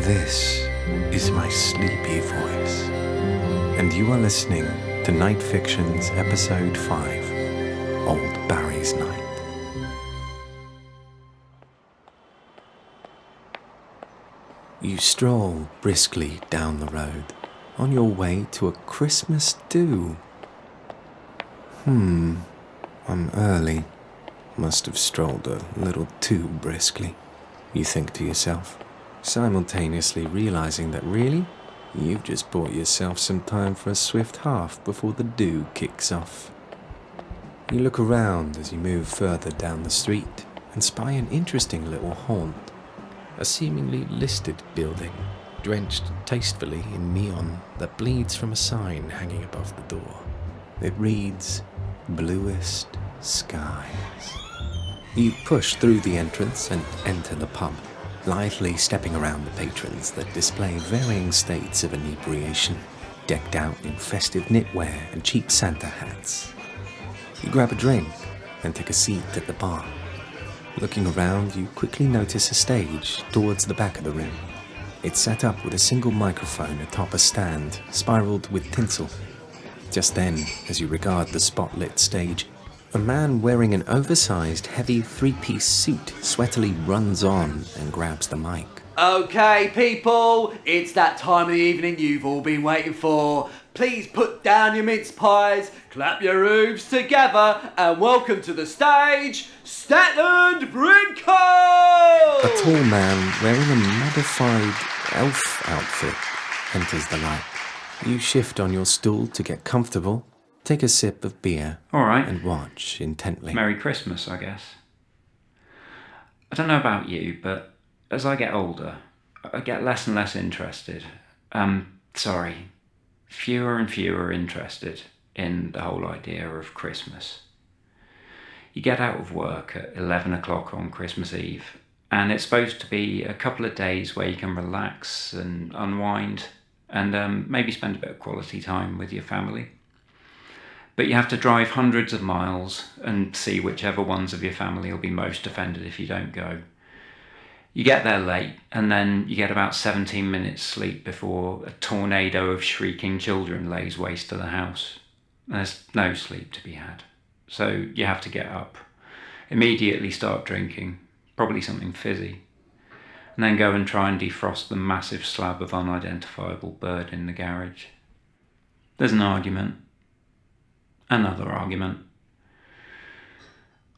This is my sleepy voice, and you are listening to Night Fiction's Episode 5, Old Barry's Night. You stroll briskly down the road, on your way to a Christmas do. I'm early. Must have strolled a little too briskly, you think to yourself, simultaneously realizing that really, you've just bought yourself some time for a swift half before the do kicks off. You look around as you move further down the street and spy an interesting little haunt, a seemingly listed building, drenched tastefully in neon that bleeds from a sign hanging above the door. It reads, Bluest Skies. You push through the entrance and enter the pub, lively stepping around the patrons that display varying states of inebriation, decked out in festive knitwear and cheap Santa hats. You grab a drink and take a seat at the bar. Looking around, you quickly notice a stage towards the back of the room. It's set up with a single microphone atop a stand, spiraled with tinsel. Just then, as you regard the spotlit stage, a man wearing an oversized, heavy three-piece suit sweatily runs on and grabs the mic. Okay, people, it's that time of the evening you've all been waiting for. Please put down your mince pies, clap your roofs together, and welcome to the stage, Statland Brinko! A tall man wearing a modified elf outfit enters the light. You shift on your stool to get comfortable, take a sip of beer, All right. and watch intently. Merry Christmas, I guess. I don't know about you, but as I get older, I get less and less interested. Fewer and fewer interested in the whole idea of Christmas. You get out of work at 11 o'clock on Christmas Eve, and it's supposed to be a couple of days where you can relax and unwind and maybe spend a bit of quality time with your family. But you have to drive hundreds of miles and see whichever ones of your family will be most offended if you don't go. You get there late, and then you get about 17 minutes sleep before a tornado of shrieking children lays waste to the house. There's no sleep to be had. So you have to get up, immediately start drinking, probably something fizzy, and then go and try and defrost the massive slab of unidentifiable bird in the garage. There's an argument. Another argument.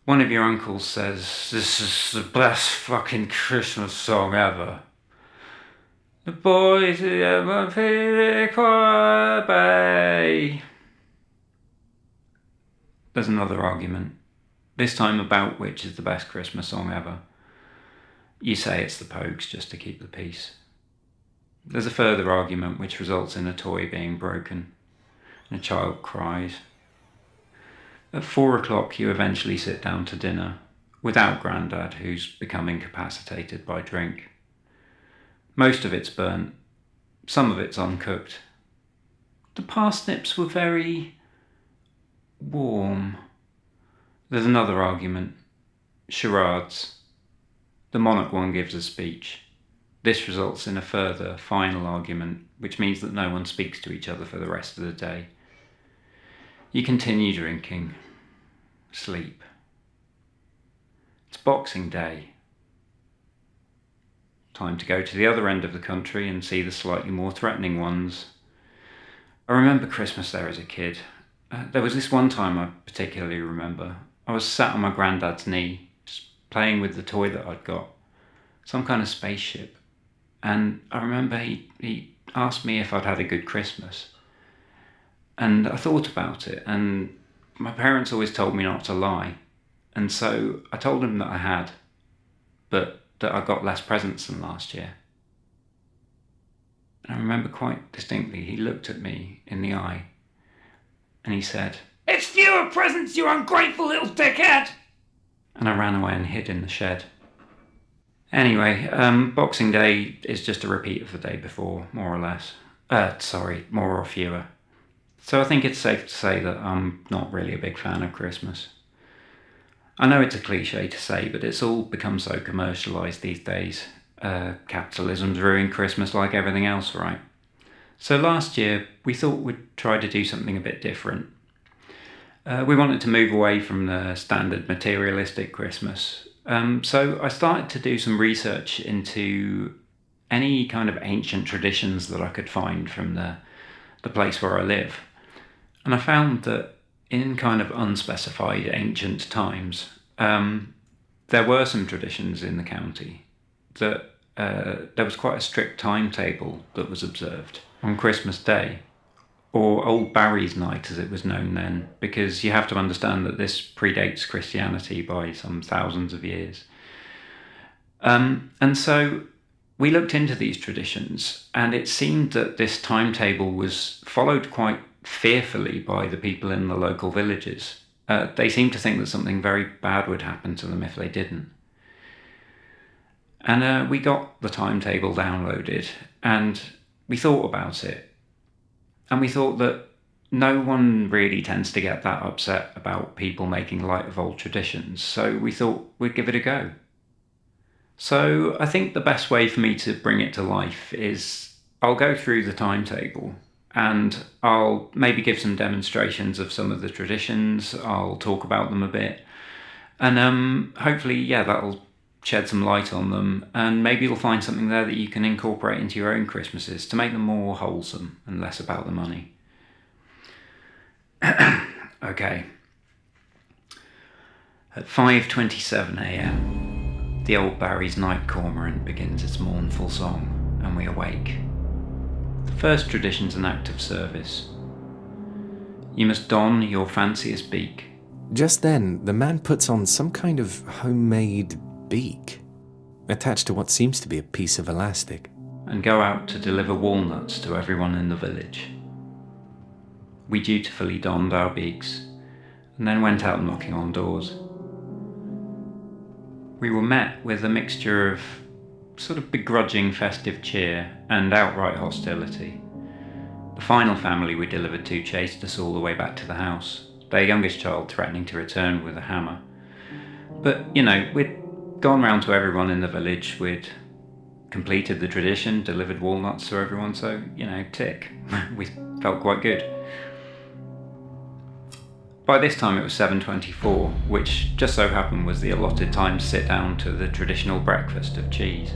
One of your uncles says, "This is the best fucking Christmas song ever. The boys ever pick bay." There's another argument, this time about which is the best Christmas song ever. You say it's the Pogues just to keep the peace. There's a further argument which results in a toy being broken, and a child cries. At 4 o'clock you eventually sit down to dinner, without Grandad, who's become incapacitated by drink. Most of it's burnt, some of it's uncooked. The parsnips were very warm. There's another argument, charades. The monarch one gives a speech. This results in a further, final argument, which means that no one speaks to each other for the rest of the day. You continue drinking, sleep. It's Boxing Day. Time to go to the other end of the country and see the slightly more threatening ones. I remember Christmas there as a kid. There was this one time I particularly remember. I was sat on my granddad's knee, just playing with the toy that I'd got, some kind of spaceship. And I remember he asked me if I'd had a good Christmas. And I thought about it, and my parents always told me not to lie. And so I told him that I had, but that I got less presents than last year. And I remember quite distinctly, he looked at me in the eye, and he said, "It's fewer presents, you ungrateful little dickhead!" And I ran away and hid in the shed. Anyway, Boxing Day is just a repeat of the day before, more or less. More or fewer. So I think it's safe to say that I'm not really a big fan of Christmas. I know it's a cliche to say, but it's all become so commercialised these days. Capitalism's ruined Christmas like everything else, right? So last year, we thought we'd try to do something a bit different. We wanted to move away from the standard materialistic Christmas. So I started to do some research into any kind of ancient traditions that I could find from the place where I live. And I found that in kind of unspecified ancient times, there were some traditions in the county that there was quite a strict timetable that was observed on Christmas Day, or Old Barry's Night as it was known then, because you have to understand that this predates Christianity by some thousands of years. And so we looked into these traditions, and it seemed that this timetable was followed quite fearfully by the people in the local villages. They seemed to think that something very bad would happen to them if they didn't. And we got the timetable downloaded, and we thought about it. And we thought that no one really tends to get that upset about people making light of old traditions, so we thought we'd give it a go. So I think the best way for me to bring it to life is I'll go through the timetable and I'll maybe give some demonstrations of some of the traditions. I'll talk about them a bit, and hopefully, that'll shed some light on them, and maybe you'll find something there that you can incorporate into your own Christmases to make them more wholesome and less about the money. Okay. At 5:27 a.m, the Old Barry's night cormorant begins its mournful song, and we awake. The first tradition's an act of service. You must don your fanciest beak. Just then, the man puts on some kind of homemade beak, attached to what seems to be a piece of elastic, and go out to deliver walnuts to everyone in the village. We dutifully donned our beaks, and then went out knocking on doors. We were met with a mixture of sort of begrudging festive cheer and outright hostility. The final family we delivered to chased us all the way back to the house, their youngest child threatening to return with a hammer. But, we'd gone round to everyone in the village, we'd completed the tradition, delivered walnuts to everyone, so, tick. We felt quite good. By this time it was 7:24, which just so happened was the allotted time to sit down to the traditional breakfast of cheese.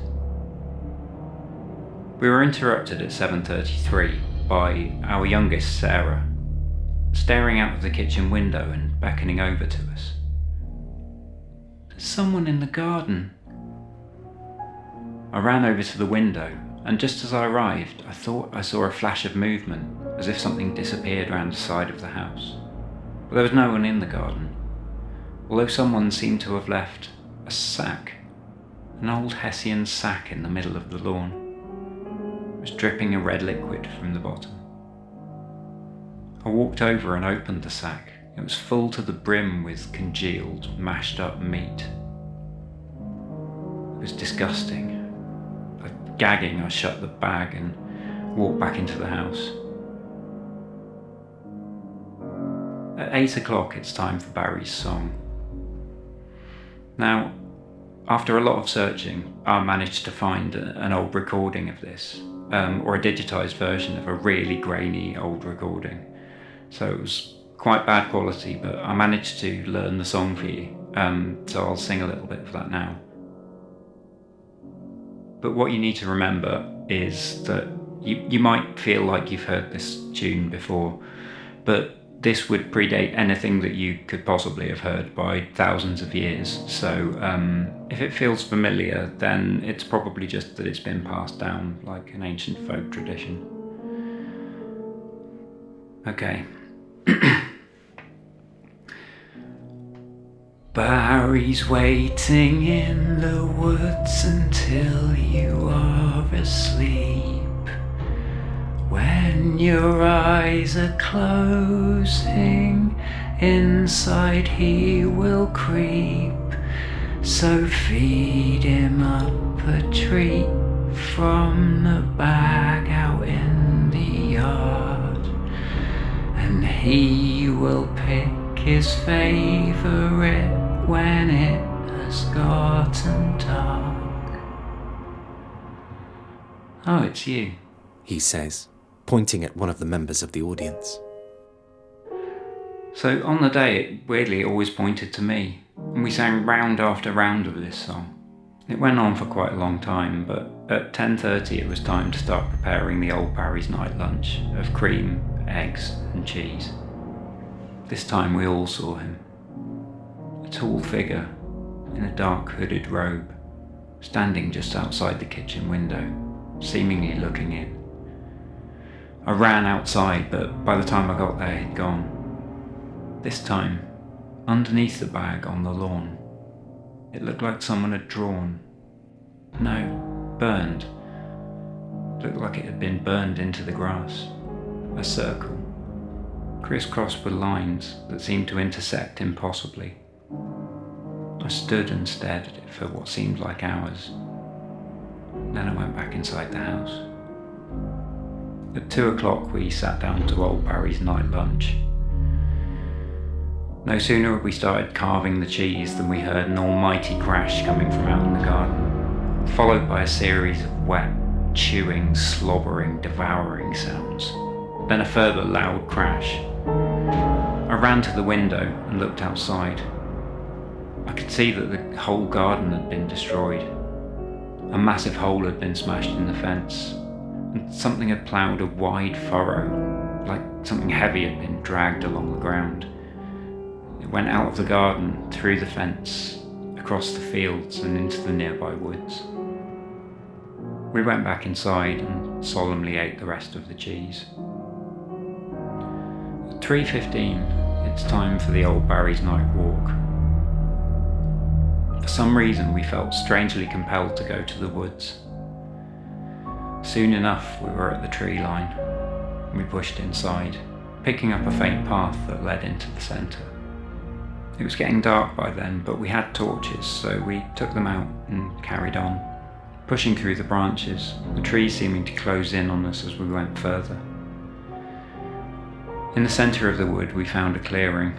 We were interrupted at 7:33 by our youngest, Sarah, staring out of the kitchen window and beckoning over to us. "There's someone in the garden." I ran over to the window, and just as I arrived, I thought I saw a flash of movement, as if something disappeared round the side of the house. But there was no one in the garden, although someone seemed to have left a sack, an old Hessian sack in the middle of the lawn. It was dripping a red liquid from the bottom. I walked over and opened the sack. It was full to the brim with congealed, mashed up meat. It was disgusting. Gagging, I shut the bag and walked back into the house. At 8 o'clock, it's time for Barry's song. Now, after a lot of searching, I managed to find an old recording of this, or a digitised version of a really grainy old recording. So it was quite bad quality, but I managed to learn the song for you, so I'll sing a little bit of that now. But what you need to remember is that you might feel like you've heard this tune before, but this would predate anything that you could possibly have heard by thousands of years. So if it feels familiar, then it's probably just that it's been passed down like an ancient folk tradition. Okay. Barry's waiting in the woods until you are asleep. When your eyes are closing, inside he will creep. So feed him up a treat from the bag out in the yard, and he will pick his favourite when it has gotten dark. "Oh, it's you." he says, pointing at one of the members of the audience. So on the day, it weirdly always pointed to me, and we sang round after round of this song. It went on for quite a long time, but at 10:30 it was time to start preparing the old Barry's night lunch of cream, eggs and cheese. This time we all saw him. A tall figure in a dark hooded robe, standing just outside the kitchen window, seemingly looking in. I ran outside, but by the time I got there he'd gone. This time, underneath the bag on the lawn, it looked like someone had drawn. No, burned. Looked like it had been burned into the grass. A circle, crisscrossed with lines that seemed to intersect impossibly. I stood and stared at it for what seemed like hours. Then I went back inside the house. At 2:00 we sat down to old Barry's night lunch. No sooner had we started carving the cheese than we heard an almighty crash coming from out in the garden, followed by a series of wet, chewing, slobbering, devouring sounds. Then a further loud crash. I ran to the window and looked outside. I could see that the whole garden had been destroyed. A massive hole had been smashed in the fence, and something had ploughed a wide furrow, like something heavy had been dragged along the ground. It went out of the garden, through the fence, across the fields and into the nearby woods. We went back inside and solemnly ate the rest of the cheese. At 3:15, it's time for the old Barry's night walk. For some reason we felt strangely compelled to go to the woods. Soon enough we were at the tree line. We pushed inside, picking up a faint path that led into the centre. It was getting dark by then, but we had torches, so we took them out and carried on, pushing through the branches, the trees seeming to close in on us as we went further. In the centre of the wood we found a clearing.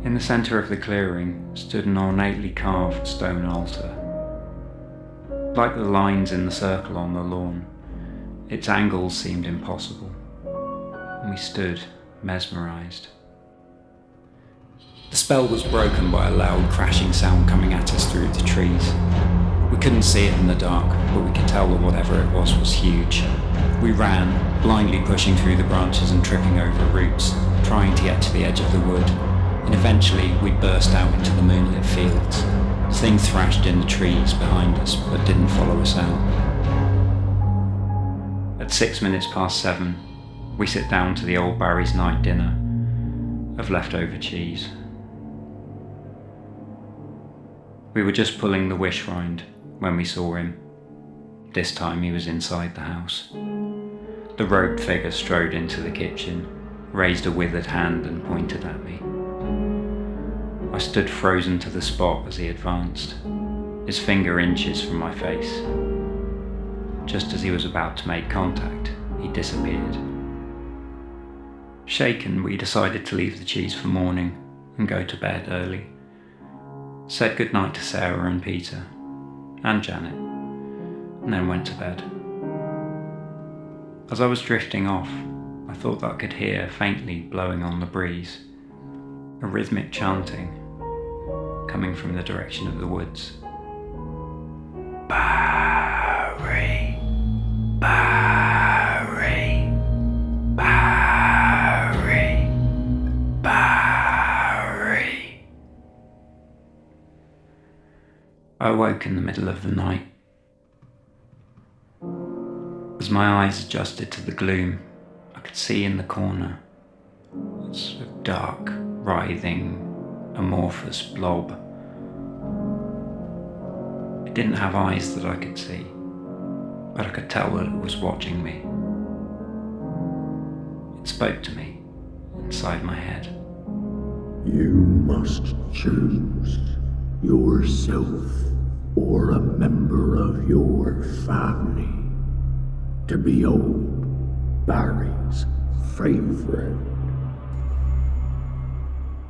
In the centre of the clearing stood an ornately carved stone altar. Like the lines in the circle on the lawn, its angles seemed impossible, and we stood mesmerised. The spell was broken by a loud crashing sound coming at us through the trees. We couldn't see it in the dark, but we could tell that whatever it was huge. We ran, blindly pushing through the branches and tripping over roots, trying to get to the edge of the wood, and eventually we burst out into the moonlit fields. The thing thrashed in the trees behind us, but didn't follow us out. At 7:06, we sit down to the old Barry's night dinner of leftover cheese. We were just pulling the wish rind when we saw him. This time he was inside the house. The robed figure strode into the kitchen, raised a withered hand and pointed at me. I stood frozen to the spot as he advanced, his finger inches from my face. Just as he was about to make contact, he disappeared. Shaken, we decided to leave the cheese for morning and go to bed early. Said goodnight to Sarah and Peter, and Janet, and then went to bed. As I was drifting off, I thought that I could hear faintly blowing on the breeze, a rhythmic chanting coming from the direction of the woods. Barry, Barry, Barry, Barry. I awoke in the middle of the night. As my eyes adjusted to the gloom, I could see in the corner a sort of dark, writhing, amorphous blob. It didn't have eyes that I could see, but I could tell that it was watching me. It spoke to me inside my head. You must choose yourself or a member of your family to be old Barry's favourite.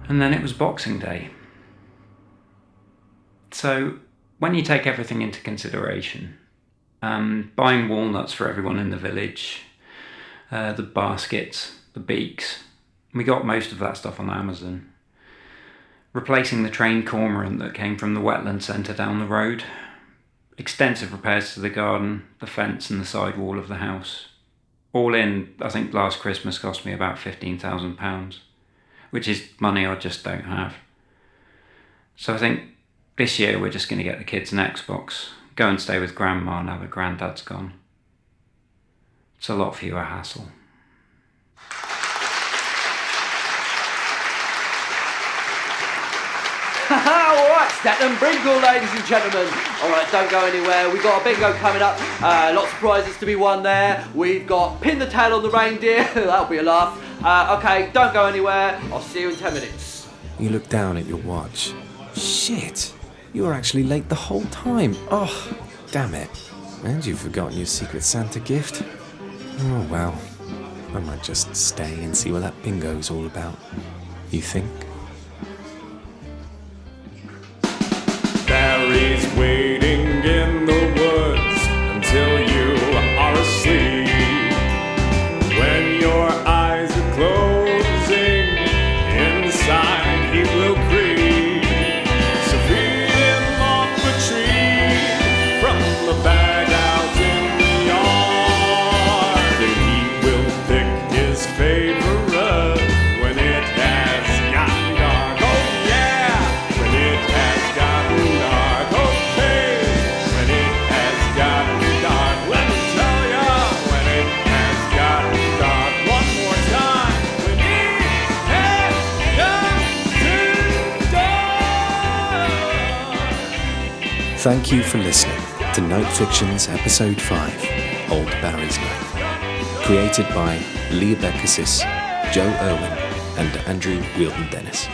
And then it was Boxing Day. So, when you take everything into consideration, Buying walnuts for everyone in the village, the baskets, the beaks. We got most of that stuff on Amazon. Replacing the trained cormorant that came from the wetland centre down the road. Extensive repairs to the garden, the fence and the side wall of the house. All in, I think last Christmas cost me about £15,000, which is money I just don't have. So I think this year we're just going to get the kids an Xbox, go and stay with Grandma now that Granddad's gone. It's a lot fewer hassle. Alright, Stat and Brinkle, ladies and gentlemen. Alright, don't go anywhere. We've got a bingo coming up. Lots of prizes to be won there. We've got Pin the Tail on the Reindeer. That'll be a laugh. Okay, don't go anywhere. I'll see you in 10 minutes. You look down at your watch. Shit! You were actually late the whole time. Oh, damn it. And you've forgotten your Secret Santa gift. Oh well. I might just stay and see what that bingo's all about. You think? Barry's waiting in the woods until you are asleep. When your eyes are closing, inside he will creep. So feed him on the tree from the bag out in the yard, and he will pick his favorite when it has gotten dark. Oh yeah, when it has gotten dark. Okay, when it has gotten dark. Let me tell ya, when it has gotten dark. One more time, when it has gotten dark. Thank you for listening to Night Fiction's Episode 5, Old Barry's Night. Created by Leah Beckesis, Joe Urwin, and Andrew Wieldon-Dennis.